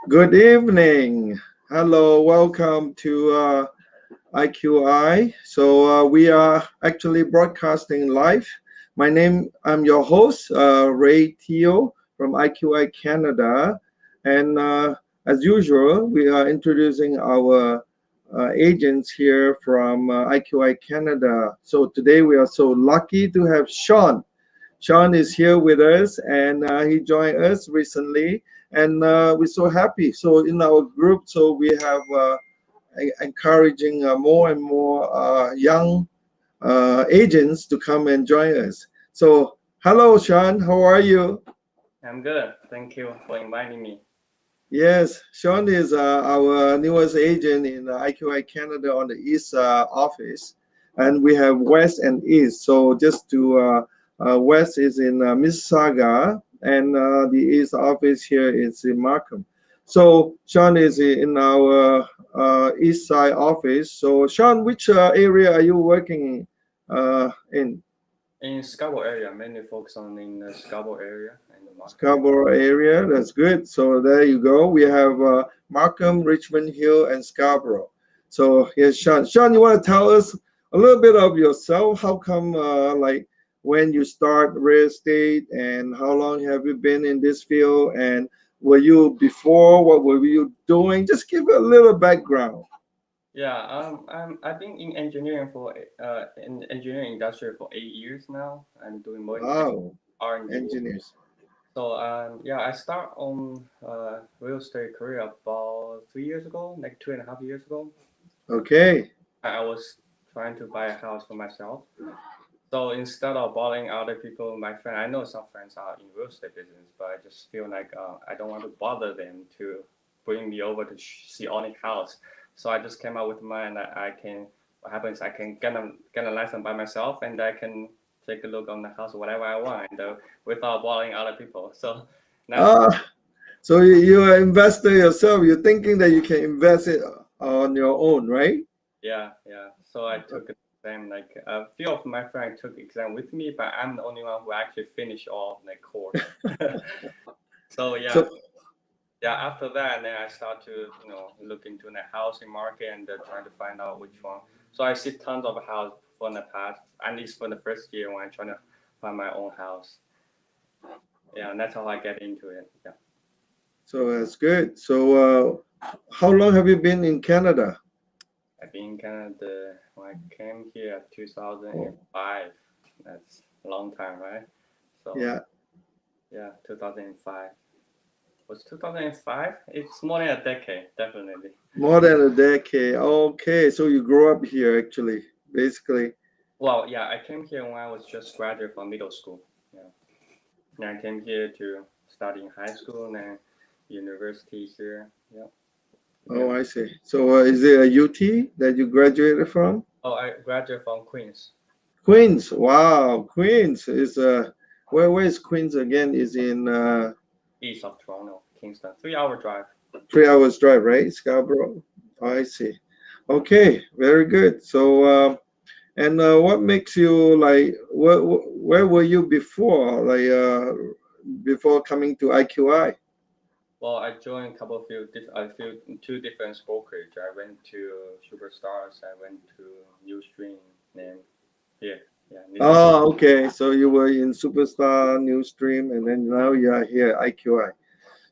Good evening. Hello, welcome to IQI. We are actually broadcasting live. I'm your host, Ray Teo from IQI Canada. And as usual, we are introducing our agents here from IQI Canada. So today we are so lucky to have Sean. Sean is here with us, and he joined us recently, and we're so happy. So in our group, so we have encouraging more and more young agents to come and join us. So hello, Sean. How are you? I'm good. Thank you for inviting me. Yes, Sean is our newest agent in IQI Canada on the East office, and we have West and East. So just to West is in Mississauga, and the East office here is in Markham. So Sean is in our East side office. So Sean, which area are you working in? In Scarborough area, mainly focus on in the Scarborough area and the market. Scarborough area. That's good. So there you go. We have Markham, Richmond Hill, and Scarborough. So here's Sean. Sean, you want to tell us a little bit of yourself? How come, like, when you start real estate, and how long have you been in this field? And were you before? What were you doing? Just give a little background. Yeah, I've been in engineering for in engineering industry for 8 years now. I'm doing more Wow, R&D. engineers. So yeah, I start on real estate career about 3 years ago, like 2.5 years ago. Okay. I was trying to buy a house for myself. So instead of bothering other people, my friend, I know some friends are in real estate business, but I just feel like I don't want to bother them to bring me over to see any house. So I just came up with mine that I can. What happens? I can get a license by myself, and I can take a look on the house whatever I want, without bothering other people. So now, Ah, so you're an investor yourself. You're thinking that you can invest it on your own, right? yeah. So I took an exam. Like a few of my friends took exam with me, but I'm the only one who actually finished all the course. So yeah, So yeah, after that, then I start to look into the housing market and trying to find out which one. So I see tons of house for the past, at least for the first year when I'm trying to find my own house. Yeah, and that's how I get into it. Yeah, So that's good. So, how long have you been in Canada? I've been in Canada when I came here at Oh, 2005. That's a long time, right? So yeah, yeah, 2005. Was 2005? It's more than a decade, definitely. more than a decade. Okay, so you grew up here actually, basically. Well, yeah, I came here when I was just graduate from middle school. Yeah. And I came here to study in high school and then university here. Yeah. Oh, Then, I see. So, is it a UT that you graduated from? oh, I graduated from Queens, Queens. Wow, Queens is where is Queens again? Is in east of Toronto, Kingston. 3 hour drive. 3 hours drive, right? Scarborough. I see. Okay, very good. So, and what makes you like? Where were you before? Like before coming to IQI? Well, I joined a couple of I feel two different brokerage. I went to Superstars. I went to Newstream. Then here, yeah, this is Oh, okay. So you were in Superstar, Newsstream, and then now you are here IQI.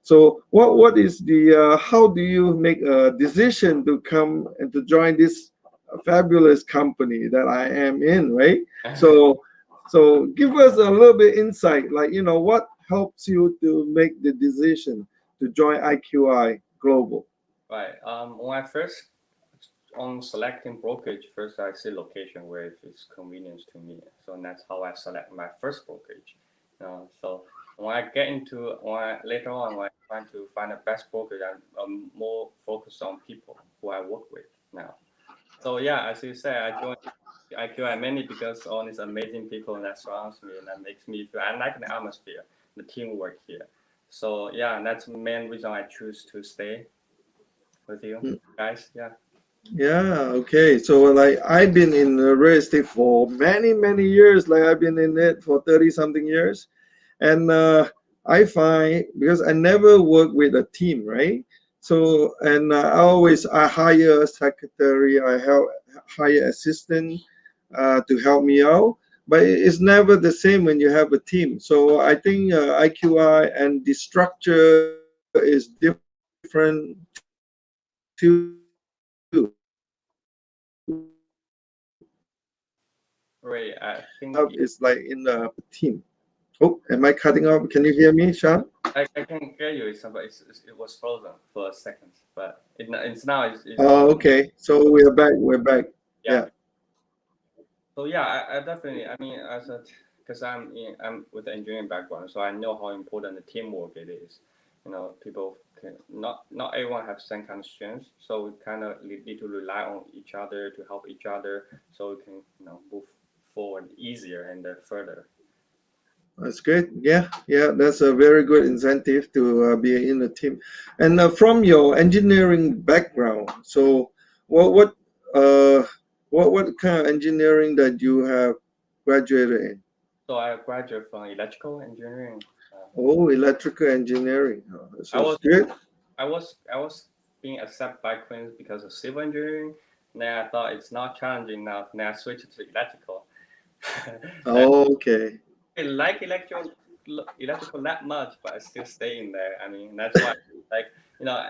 So what is the how do you make a decision to come and to join this fabulous company that I am in, right? So give us a little bit insight, like what helps you to make the decision to join IQI Global. right. When I first on selecting brokerage, first I see location where it's convenience to me. So that's how I select my first brokerage. So when I get into later on when I'm trying to find the best brokerage, I'm more focused on people who I work with now. So yeah, as you say, I joined IQI mainly because all these amazing people that surrounds me and that makes me feel I like the atmosphere, the teamwork here. So yeah, that's the main reason I choose to stay with you guys. Yeah. Yeah, okay. So like I've been in real estate for many, many years. Like I've been in it for 30 something years. And I find, because I never work with a team, right? So, and I hire a secretary, hire assistant to help me out, but it's never the same when you have a team. So I think IQI and the structure is different too. Right. I think Up is like in the team. Oh, am I cutting off? Can you hear me, Sean? I can hear you. It was frozen for a second, but it's now it's Oh, okay. So we're back. We're back. yeah. Yeah. So yeah, I definitely. I mean, because I'm with the engineering background, so I know how important the teamwork it is. You know, people can not everyone have same kind of strengths, so we kind of need to rely on each other to help each other, so we can move forward easier and further. That's great. Yeah, yeah, that's a very good incentive to be in a team. And from your engineering background, so what what uh what kind of engineering that you have graduated in? So I graduated from electrical engineering. Oh, electrical engineering. Oh, I so it's was good. I was being accepted by Queens because of civil engineering. Then I thought it's not challenging enough. Then I switched to electrical. Oh, okay. I like electrical that much, but I still stay in there. I mean, that's why, like,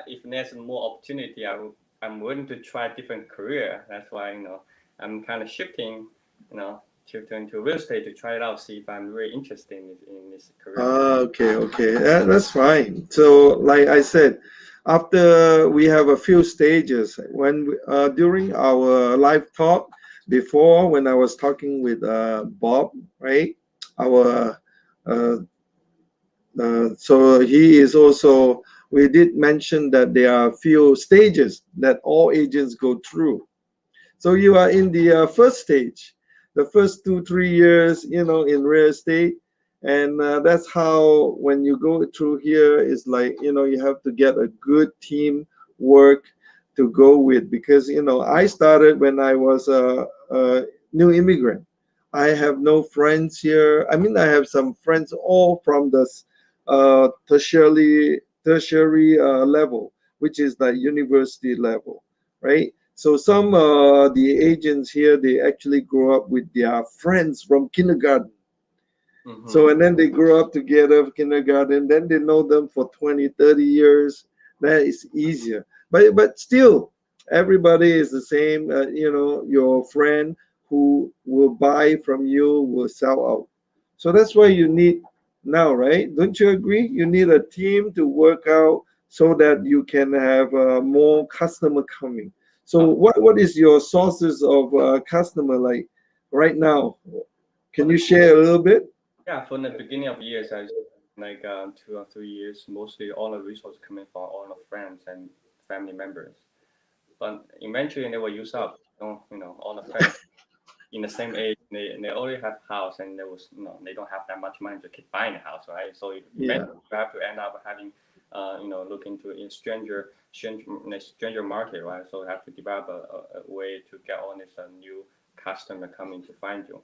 if there's more opportunity, I'm willing to try different career. That's why, I'm kind of shifting to real estate to try it out, see if I'm really interested in this career. Okay, okay. That's fine. So, like I said, after we have a few stages, during our live talk before, when I was talking with Bob, right? Our uh, so he is also. We did mention that there are a few stages that all agents go through. So you are in the first stage, the first 2 3 years, in real estate, and that's how when you go through here, it's like you have to get a good team work to go with, because I started when I was a new immigrant. I have no friends here. I mean, I have some friends all from the tertiary level, which is the university level, right? So some the agents here, they actually grow up with their friends from kindergarten. So Mm-hmm. and then they grow up together kindergarten, then they know them for 20, 30 years. That is easier. But still, everybody is the same. Your friend who will buy from you will sell out. So that's why you need now, right? Don't you agree? You need a team to work out so that you can have more customer coming. So what is your sources of customer like right now? For Can the you share a little bit? Yeah, from the beginning of years, I like 2 or 3 years, mostly all the resources coming from all the friends and family members. But eventually, they will use up. All the friends in the same age, they already have house, and they don't have that much money to keep buying a house, right? So Yeah. eventually, you have to end up having, look into a stranger market, right? So you have to develop a way to get all this new customer coming to find you.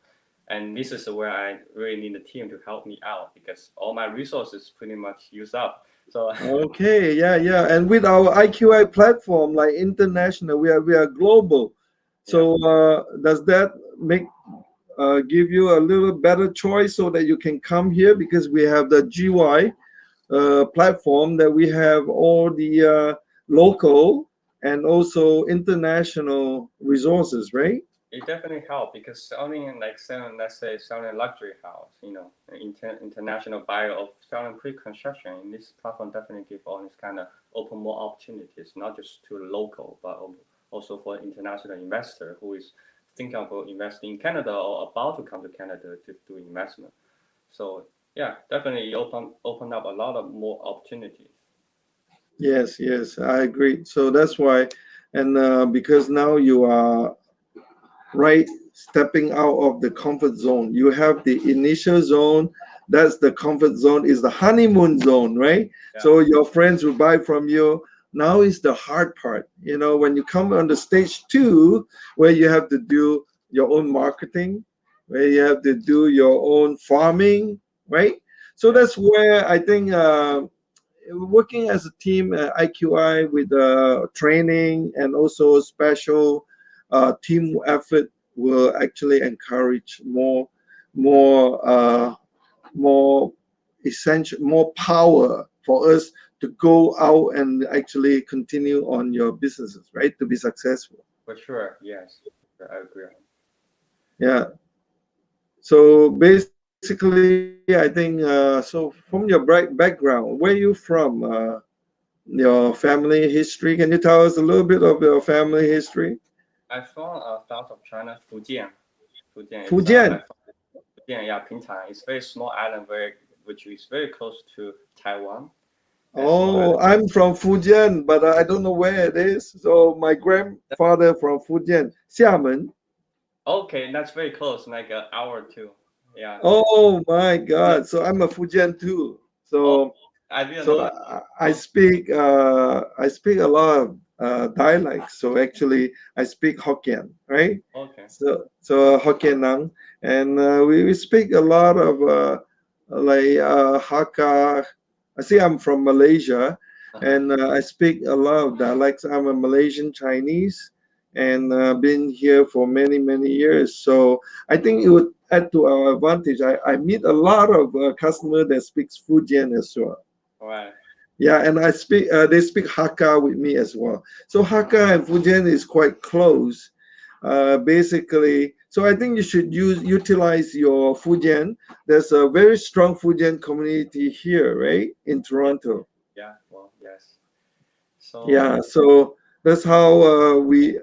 And this is where I really need a team to help me out because all my resources pretty much used up. So Okay, yeah, yeah. And with our IQI platform, like international, we are global. yeah, So does that make give you a little better choice so that you can come here, because we have the GY platform that we have all the local and also international resources, right? it definitely helped because selling, let's say, selling a luxury house, international buyer of selling pre-construction, in this platform definitely give all this kind of open more opportunities, not just to local, but also for international investor who is thinking about investing in Canada or about to come to Canada to do investment. So yeah, definitely open up a lot of more opportunities. Yes, yes, I agree. So that's why, and because now you are right stepping out of the comfort zone, you have the initial zone. That's the comfort zone, is the honeymoon zone, right? Yeah, So your friends will buy from you. Now is the hard part, when you come on the stage two, where you have to do your own marketing, where you have to do your own farming, right? So Yeah, that's where I think working as a team at IQI with training and also special team effort will actually encourage more more essential, more power for us to go out and actually continue on your businesses, right? To be successful. for sure. Yes, I agree. Yeah. So basically, I think so. From your background, where you from? Your family history. Can you tell us a little bit of your family history? I'm from south of China, Fujian. Fujian, it's Fujian. I'm from Fujian, yeah, Pingtan. It's very small island, which is very close to Taiwan. And small island. Oh, I'm from Fujian, but I don't know where it is. So my grandfather from Fujian, Xiamen. Okay, that's very close, like an hour or two. Yeah. Oh my God! So I'm a Fujian too. Oh, So I didn't so know. Oh, I speak a lot of dialects. So actually, I speak Hokkien, right? okay. So Hokkien Nang, and we speak a lot of like Hakka. I see I'm from Malaysia, Uh-huh. and I speak a lot of dialects. I'm a Malaysian Chinese, and been here for many years. So I think it would add to our advantage. I meet a lot of customers that speaks Fujian as well. All right. Yeah, and I speak. They speak Hakka with me as well. So Hakka and Fujian is quite close. Basically, so I think you should utilize your Fujian. There's a very strong Fujian community here, right, in Yeah. Toronto. Yeah. Well, yes. So, Yeah, so that's how we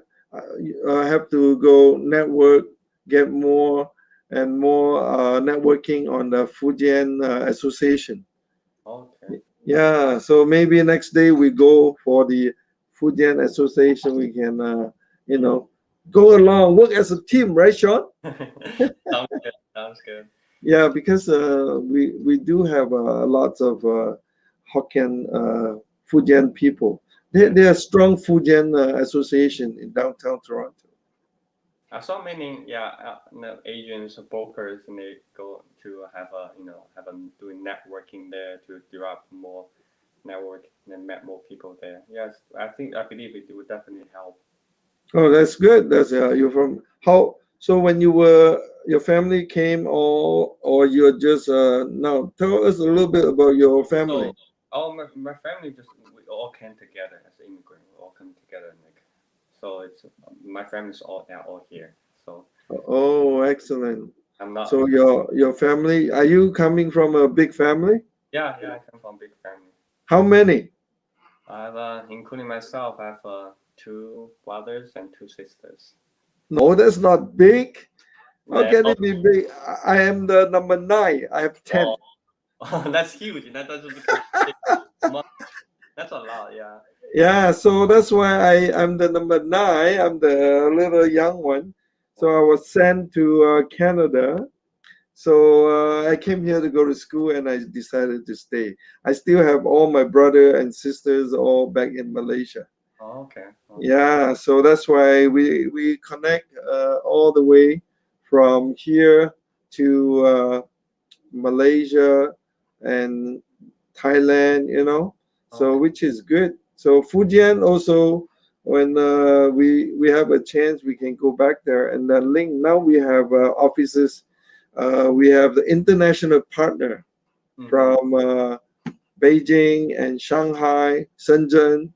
have to go network, get more and more networking on the Fujian Association. okay. Yeah, so maybe next day we go for the Fujian Association. We can, you know, go along, work as a team, right, Sean? Sounds good. Sounds good. Yeah, because we do have lots of Hokkien Fujian people. Yeah. They are strong Fujian association in downtown Toronto. I saw many, yeah, agents, brokers, and they go to have a, have a doing networking there to develop more network and met more people there. Yes, I believe it would definitely help. Oh, that's good. That's you're from how? So when you were your family came, or you're just now tell us a little bit about your So, family. all my family just we all came together as immigrant. We all come together, like, so it's my family's all here. So Oh, excellent. I'm not. So your family, are you coming from a big family? Yeah, yeah, I come from a big family. How many? I have, including myself, I have two brothers and two sisters. No, that's not big. How They're can all, it be big? I am the number nine. I have 10. oh, that's huge. That doesn't become big. That's a lot, yeah. Yeah, so that's why I'm the number nine. I'm the little young one. So Wow. I was sent to Canada. So I came here to go to school and I decided to stay. I still have all my brother and sisters all back in Malaysia. Oh, okay. Okay. Yeah, so that's why we connect all the way from here to Malaysia and Thailand, so Okay. which is good. So Fujian also, when we have a chance, we can go back there. And then Link, now we have offices. We have the international partner Mm-hmm. from Beijing and Shanghai, Shenzhen.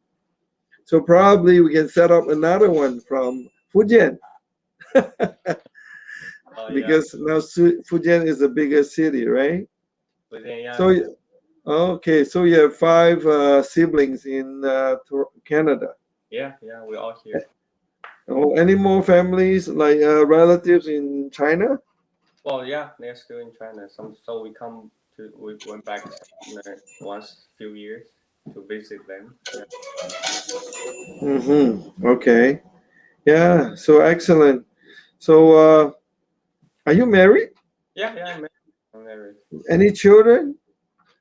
So probably we can set up another one from Fujian Oh, yeah. because now Fujian is a bigger city, right? But then, yeah, So okay, so you have five siblings in Canada. yeah, we're all here. Oh, any more families like relatives in China? Well, yeah, they're still in China. So we went back once few years to visit them. Yeah. Mm-hmm. Okay. Yeah. So excellent. So are you married? Yeah, I'm married. I'm married. Any children?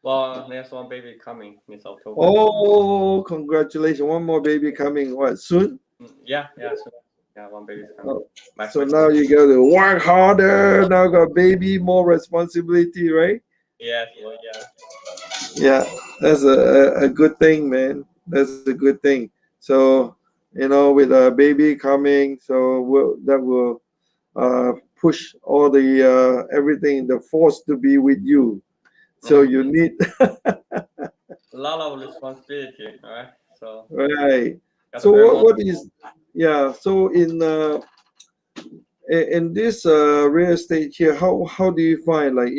Well, there's one baby coming this October. Oh, congratulations! One more baby coming. What soon? Yeah, so yeah, one baby's coming. Oh, My so first now baby. you got to work harder. Now got baby, more responsibility, right? Yes, well, yeah. Yeah, that's a good thing, man. That's a good thing. So, with a baby coming, so that will push all the everything, the force to be with you. So Mhm. you need A lot of responsibility, right? So right. got to So learn what more. what is yeah? So in this real estate here, how do you find, like,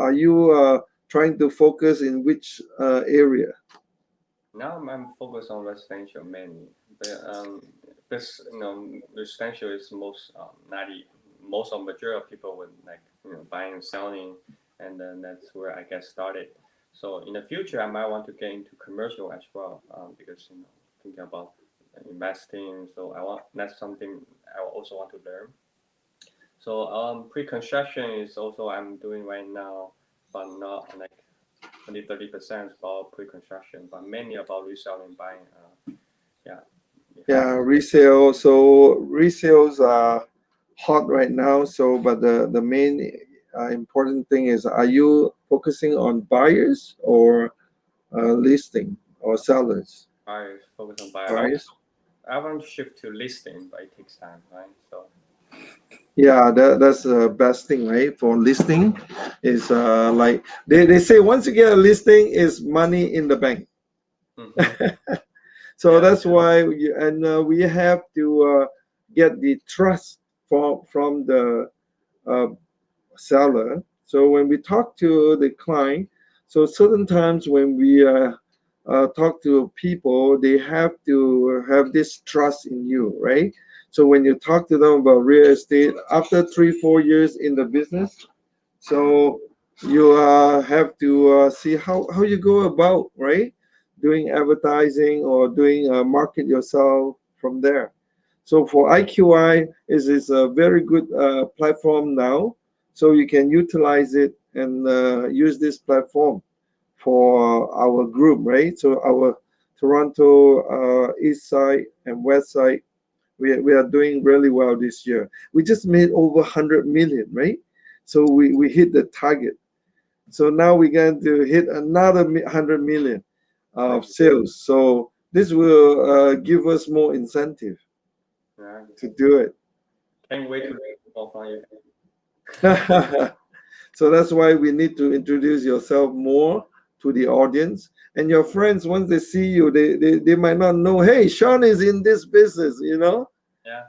are you trying to focus in which area? Now I'm focused on residential mainly, but this residential is most 90 most of majority of people would like buying and selling, and then that's where I get started. So in the future, I might want to get into commercial as well, because thinking about investing. So that's something I also want to learn. So pre-construction is also I'm doing right now, but not like 20-30% about pre-construction, but mainly about reselling, buying. Yeah, you have Yeah, resale. So resales are hot right now. So, but the main important thing is, are you focusing on buyers or listing or sellers? buyers, focus on buyer. Buyers. I want to shift to listing, but it takes time, right? So Yeah, that's the best thing, right? For listing, is like they say, once you get a listing, is money in the bank. hmm So yeah, that's why we have to get the trust from the uh, seller. So when we talk to the client, so certain times when we talk to people, they have to have this trust in you, right? So when you talk to them about real estate, after 3-4 years in the business, hmm so you have to see how you go about, right, doing advertising or doing market yourself from there. So for IQI is a very good platform now, so you can utilize it and use this platform for our group, right? So our Toronto east side and west side, we are doing really well this year. We just made over 100 million, right? So we hit the target. So now we're going to hit another 100 million of nice. sales. So this will give us more incentive Yeah, to do it. can't wait to learn more from you. So that's why we need to introduce yourself more to the audience. And your friends, once they see you, they might not know, hey, Sean is in this business. Yeah,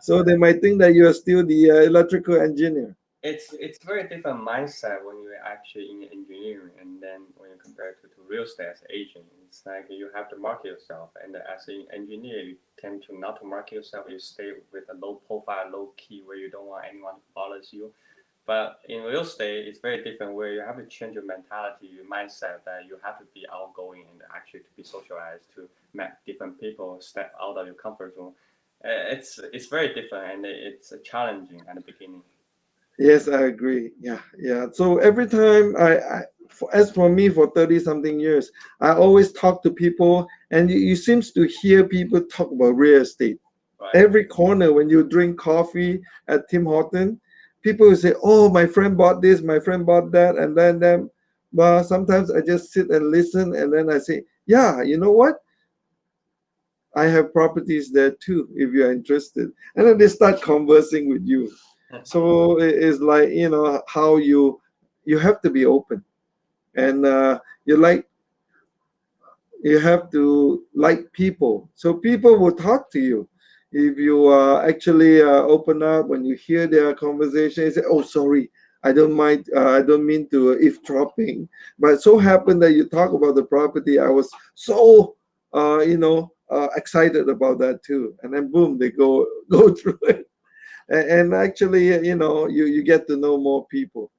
So they might think that you're still the electrical engineer. it's very different mindset when you're actually in engineering, and then when you compare to real estate as an agent, it's like you have to market yourself, and as an engineer, you tend to not to market yourself. You stay with a low profile, low key, where you don't want anyone to follow you. But in real estate, it's very different where you have to change your mentality, your mindset that you have to be outgoing and actually to be socialized, to meet different people, step out of your comfort zone. It's very different and it's challenging at the beginning. Yes, I agree. Yeah, yeah. So every time as for me, for 30 something years, I always talk to people, and you seems to hear people talk about real estate. Right. Every corner, when you drink coffee at Tim Horton, people will say, "Oh, my friend bought this, my friend bought that," and then, well, sometimes I just sit and listen, and then I say, "Yeah, you know what? I have properties there too, if you're interested." And then they start conversing with you. So it's like, how you have to be open, and you like you have to like people, so people will talk to you. If you actually open up, when you hear their conversation, you say, "Oh, sorry, I don't mind, I don't mean to eavesdropping, but so happened that you talk about the property. I was so excited about that too." And then boom, they go go through it. And actually, you get to know more people.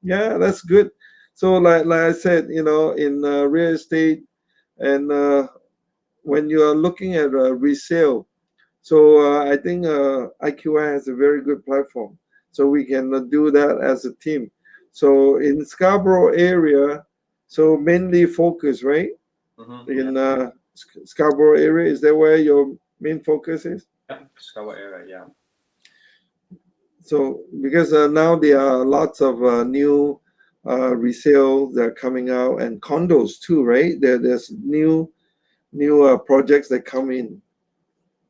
Yeah, that's good. So like I said, in real estate, and when you are looking at resale, so I think IQI has a very good platform, so we can do that as a team. So in Scarborough area, so mainly focus, right? Yeah. In Scarborough area, is that where your main focus is? Yeah. Discover area. Yeah. So because now there are lots of new resale that are coming out, and condos too, right? There's new projects that come in.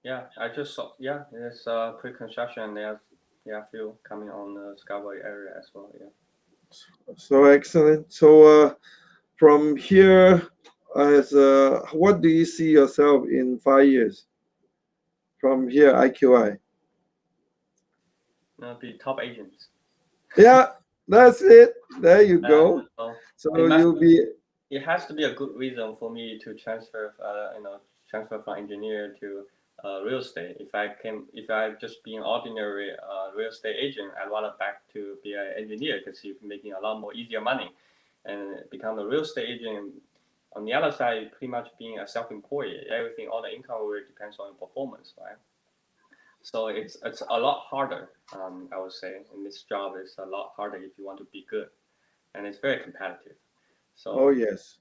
Yeah, I just saw. Yeah, there's pre-construction. There's yeah, few coming on the Scarborough area as well. Yeah. So excellent. So from here, as what do you see yourself in 5 years from here, IQI? Be top agents. Yeah, that's it. There you go. So it So must. you'll be, It has to be a good reason for me to transfer. Transfer from engineer to real estate. If I just be an ordinary real estate agent, I'd rather back to be an engineer because you're making a lot more easier money, and become a real estate agent. On the other side, pretty much being a self-employed, everything, all the income really depends on your performance, right? So it's a lot harder, I would say, and this job is a lot harder if you want to be good, and it's very competitive. oh So yes,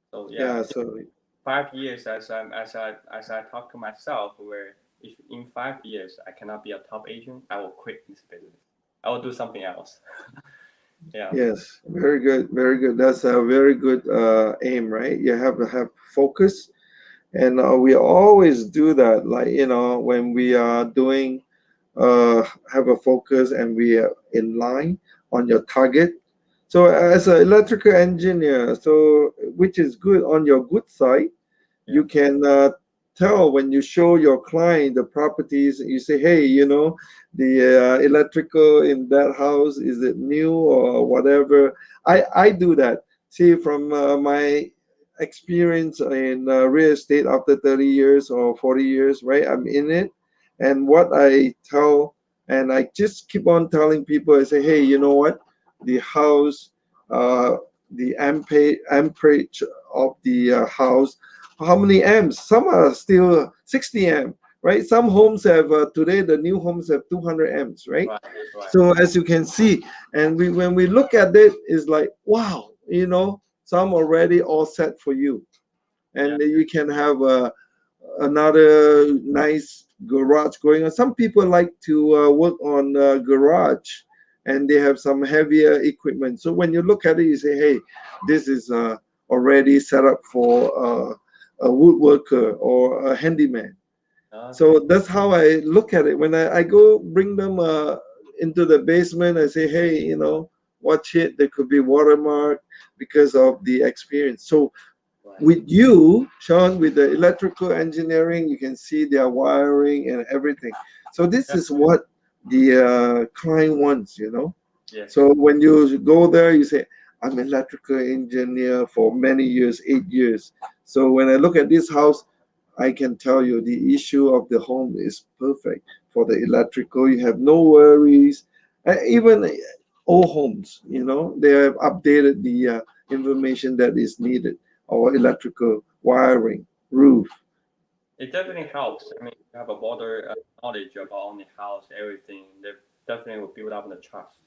so yeah, yeah. So 5 years as I talk to myself, where if in 5 years I cannot be a top agent, I will quit this business. I will do something else. Yeah, yes, very good, very good. That's a very good aim, right? You have to have focus, and we always do that. Like when we are doing have a focus and we are in line on your target. So as an electrical engineer, so which is good on your good side, yeah, you can tell when you show your client the properties. You say, hey, the electrical in that house, is it new or whatever? I do that. See, from my experience in real estate after 30 years or 40 years, right? I'm in it, and what I tell, and I just keep on telling people, I say, hey, you know what, the house, uh, the amperage of the house, how many amps? Some are still 60 amp, right? Some homes have today, the new homes have 200 amps, right? right, right, So as you can see, and when we look at it, it's like, wow, some already all set for you, yeah, and you can have another nice garage going on. Some people like to work on garage, and they have some heavier equipment. So when you look at it, you say, hey, this is already set up for a woodworker or a handyman. okay, So that's how I look at it. When I go bring them into the basement, I say, hey, watch it. There could be watermark because of the experience. So right. with you, Sean, with the electrical engineering, you can see their wiring and everything. So this Yeah, is what the client wants. yes. So when you go there, you say, I'm an electrical engineer for many years, 8 years. So when I look at this house, I can tell you the issue of the home is perfect for the electrical. You have no worries. Even old homes, they have updated the information that is needed, or electrical wiring, roof. It definitely helps. I mean, you have a broader knowledge about on the house, everything. That definitely will build up the trust.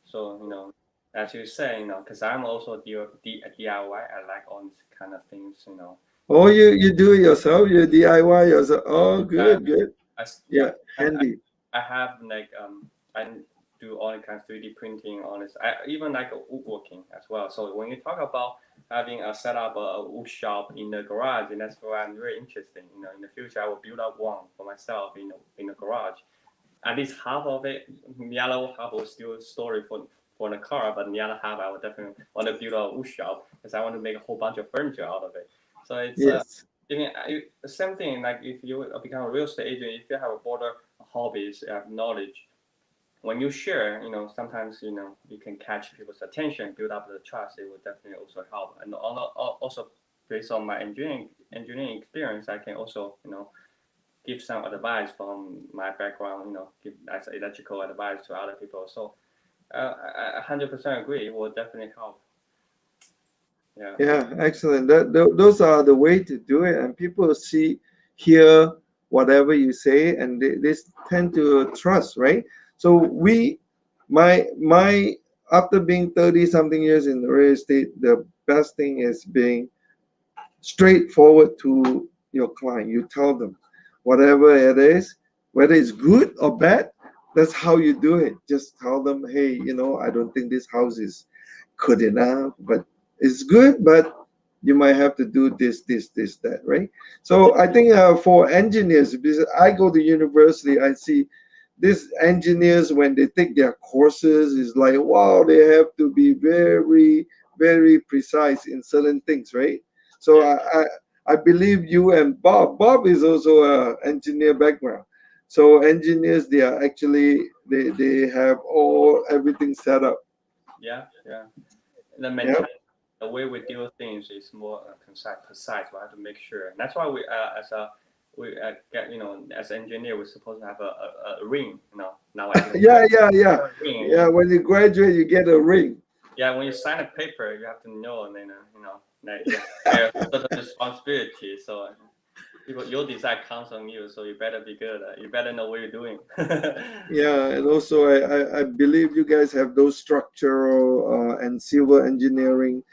So as you say, because I'm also DIY. I like all these kind of things. Oh, you do it yourself, you DIY yourself. Oh, I, good, good. yeah, Yeah, handy. I have like I do all kinds of 3D printing on this. I even like woodworking as well. So when you talk about having a set up a wood shop in the garage, and that's why I'm very interested. In the future I will build up one for myself in the garage. At least half of it, the other half will still store it for the car, but the other half I would definitely want to build a wood shop because I want to make a whole bunch of furniture out of it. So it's Yes. the same thing. Like if you become a real estate agent, if you have a broader hobbies, knowledge, when you share, sometimes you can catch people's attention, build up the trust. It will definitely also help. And also based on my engineering experience, I can also give some advice from my background. Give as electrical advice to other people. So I 100% agree. It will definitely help. Yeah. Yeah, excellent. Those are the way to do it, and people hear whatever you say, and they tend to trust, right? So my after being 30 something years in the real estate, the best thing is being straightforward to your client. You tell them whatever it is, whether it's good or bad. That's how you do it. Just tell them, hey, I don't think this house is good enough, but it's good, but you might have to do this, that, right? Yeah, So I think for engineers, because I go to university, I see these engineers when they take their courses is like, wow, they have to be very precise in certain things, right? So yeah, I believe you and Bob is also a engineer background. So engineers, they are actually they have all everything set up. yeah, yeah. The Yeah. mentality, the way we deal with things is more concise, precise. We have to make sure. And that's why we, as a, we get, as an engineer, we're supposed to have a ring. Now I didn't Yeah. have a ring. Yeah, when you graduate, you get a ring. Yeah, when you sign a paper, you have to know, and then that you bear certain responsibility. So your design counts on you, so you better be good. You better know what you're doing. Yeah, and also I believe you guys have those structural and civil engineering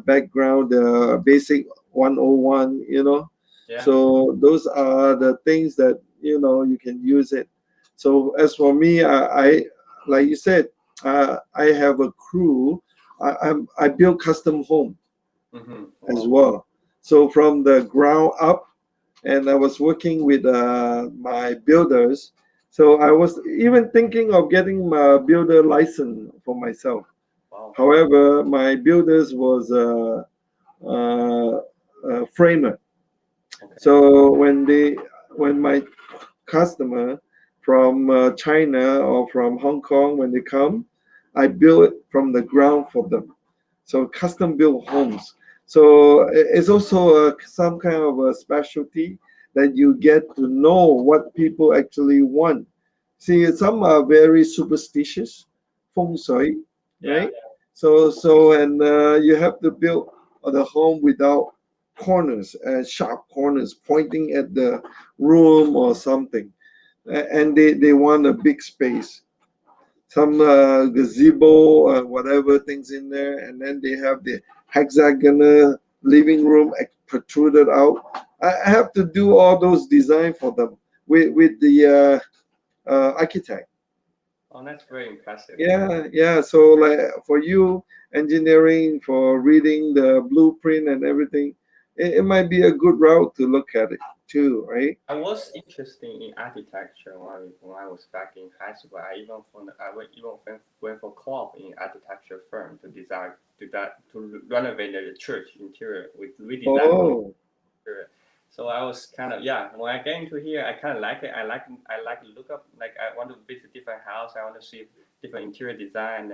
background, basic 101, you know. Yeah. So those are the things that you can use it. So as for me, I like you said, I have a crew. I build custom home as Wow. well. So from the ground up, and I was working with my builders. So I was even thinking of getting my builder license for myself. Wow. However, my builders was a framer. Okay. So when my customer from China or from Hong Kong, when they come, I build it from the ground for them. So custom built homes. So it's also some kind of a specialty that you get to know what people actually want. See, some are very superstitious, feng shui, Yeah. right? So and you have to build the home without corners, sharp corners pointing at the room or something. And they want a big space, some gazebo or whatever things in there, and then they have the hexagonal living room protruded out. I have to do all those design for them with the architect. Oh, that's very impressive. Yeah. So like for you, engineering for reading the blueprint and everything, it might be a good route to look at it too, right? I was interested in architecture when I was back in high school. I even went for co-op in architecture firm to design to renovate the church interior with redesign Oh, interior. So I was kind of, yeah. When I get into here, I kind of like it. I like to look up, like I want to visit different house. I want to see different interior design,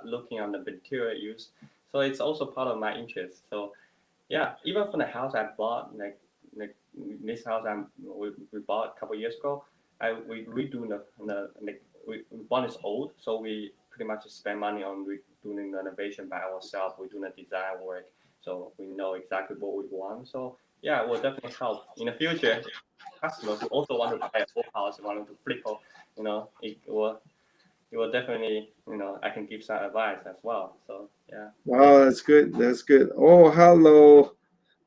looking on the material used. So it's also part of my interest. So yeah, even from the house I bought, like this house we bought a couple years ago, we redo we one is old, so we pretty much spend money on doing the renovation by ourselves. We doing the design work, so we know exactly what we want. So yeah, it will definitely help in the future. Customer who also want to buy a whole house, want to flip, it will definitely, I can give some advice as well. So yeah. wow, that's good. That's good. Oh, hello.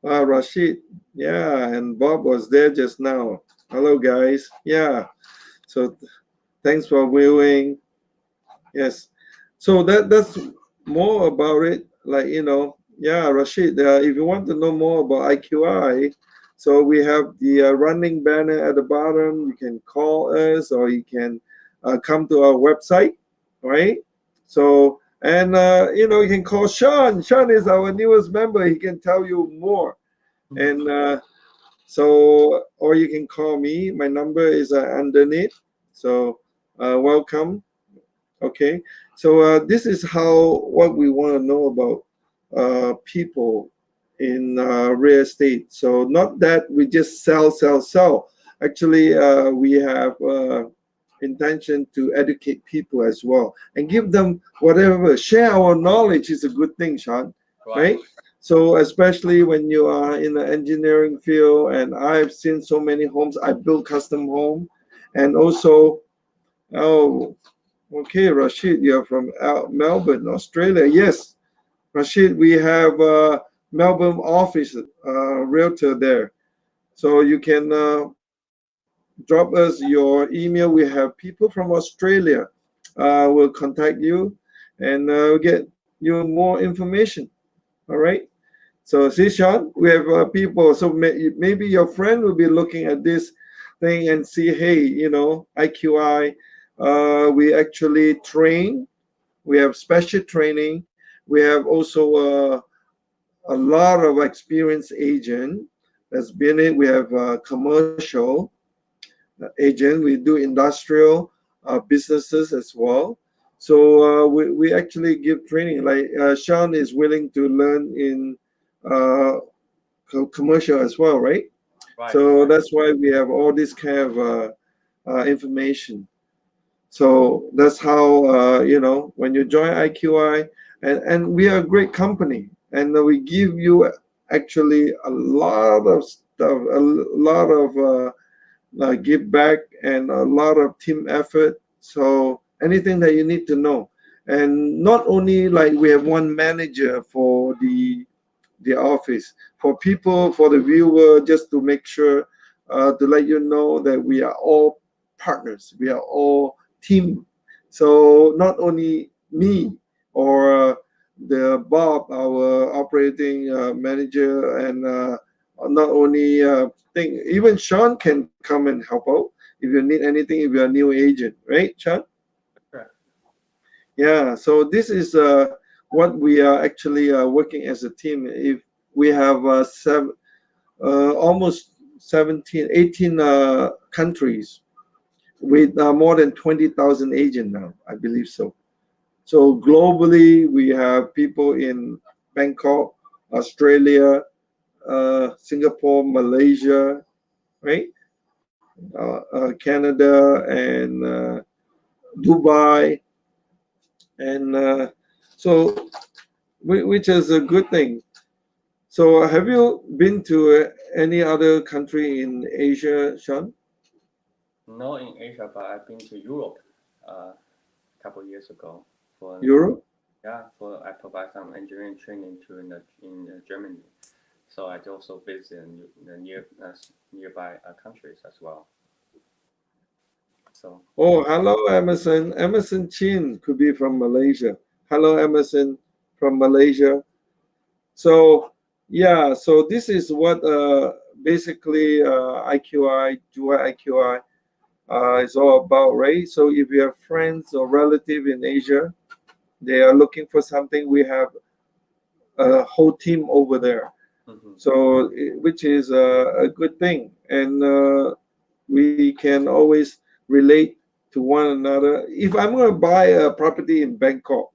Rashid, yeah, and Bob was there just now. Hello, guys. Yeah, so thanks for viewing. Yes, so that's more about it. Like yeah, Rashid. If you want to know more about IQI, so we have the running banner at the bottom. You can call us, or you can come to our website, right? So and you can call Sean. Sean is our newest member. He can tell you more. And so, or you can call me. My number is underneath. So, welcome. Okay. So, this is how what we want to know about people in real estate. So, not that we just sell. Actually, we have intention to educate people as well and give them whatever. Share our knowledge is a good thing, Sean, Right. right? So especially when you are in the engineering field, and I've seen so many homes. I built custom home, and also, oh, okay, Rashid, you're from Melbourne, Australia. Yes, Rashid, we have Melbourne office realtor there, so you can drop us your email. We have people from Australia will contact you, and get you more information. All right. So see, Sean, we have people. So maybe your friend will be looking at this thing and see, hey, IQI. We actually train. We have special training. We have also a lot of experienced agent that's been in. We have commercial agent. We do industrial businesses as well. So we actually give training. Like Sean is willing to learn in uh, commercial as well, right? Right, So right, that's why we have all this kind of information. So that's how when you join IQI, and we are a great company, and we give you actually a lot of stuff, a lot of give back, and a lot of team effort. So anything that you need to know, and not only like we have one manager for the office, for people, for the viewer, just to make sure to let you know that we are all partners, we are all team. So not only me or the Bob, our operating manager, and not only thing, even Sean can come and help out if you need anything, if you're a new agent, right, Sean? correct. Yeah, so this is what we are actually working as a team. If we have almost 17, 18 countries with more than 20,000 agents now, I believe so. So globally, we have people in Bangkok, Australia, Singapore, Malaysia, right? Canada, and Dubai, and so which is a good thing. So, have you been to any other country in Asia, Sean? Not in Asia, but I've been to Europe a couple of years ago for Europe? yeah, for I provide some engineering training to in Germany. So I also visit the nearby countries as well. So Oh, hello, Emerson. Emerson Chin could be from Malaysia. Hello, Emerson from Malaysia. So, yeah, so this is what basically IQI, Juwai IQI is all about, right? So, if you have friends or relative in Asia, they are looking for something, we have a whole team over there. hmm So, which is a good thing. And we can always relate to one another. If I'm going to buy a property in Bangkok,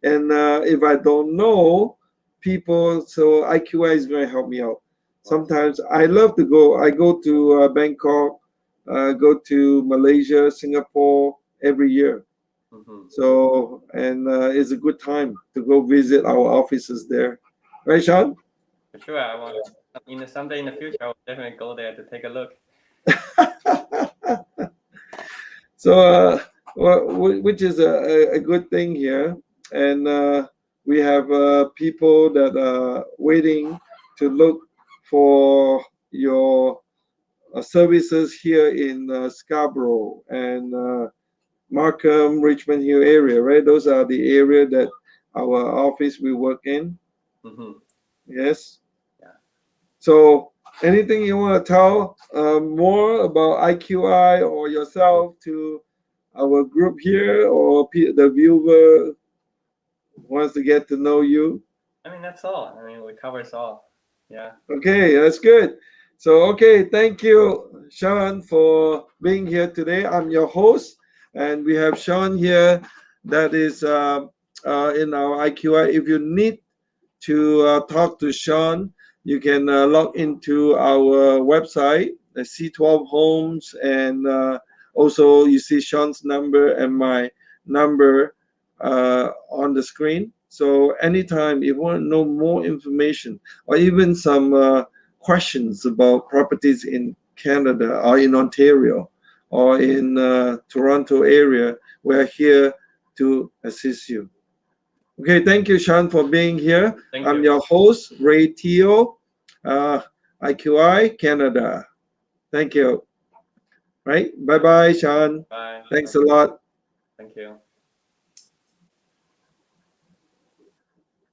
and if I don't know people, so IQI is going to help me out. right. Sometimes I love to go. I go to Bangkok, go to Malaysia, Singapore every year. hmm So, and it's a good time to go visit our offices there. Right, Sean? For sure, I want someday in the future I will definitely go there to take a look. So, which is a good thing here. And we have people that are waiting to look for your services here in Scarborough and Markham, Richmond Hill area, right? Those are the area that our office we work in. hmm Yes. Yeah. So, anything you want to tell more about IQI or yourself to our group here, or the viewer wants to get to know you? I mean that's all. I mean we covers all. Yeah. Okay, that's good. So, okay, thank you, Sean, for being here today. I'm your host, and we have Sean here that is in our IQI. If you need to talk to Sean, you can log into our website, C12 Homes, and also you see Sean's number and my number on the screen. So anytime you want to know more information or even some questions about properties in Canada or in Ontario or in Toronto area, we're here to assist you. Okay, thank you, Sean, for being here. Thank I'm you. your host, Ray Teo, uh, IQI Canada. Thank you. Right? Bye bye, Sean. Bye. Thanks a lot. Thank you.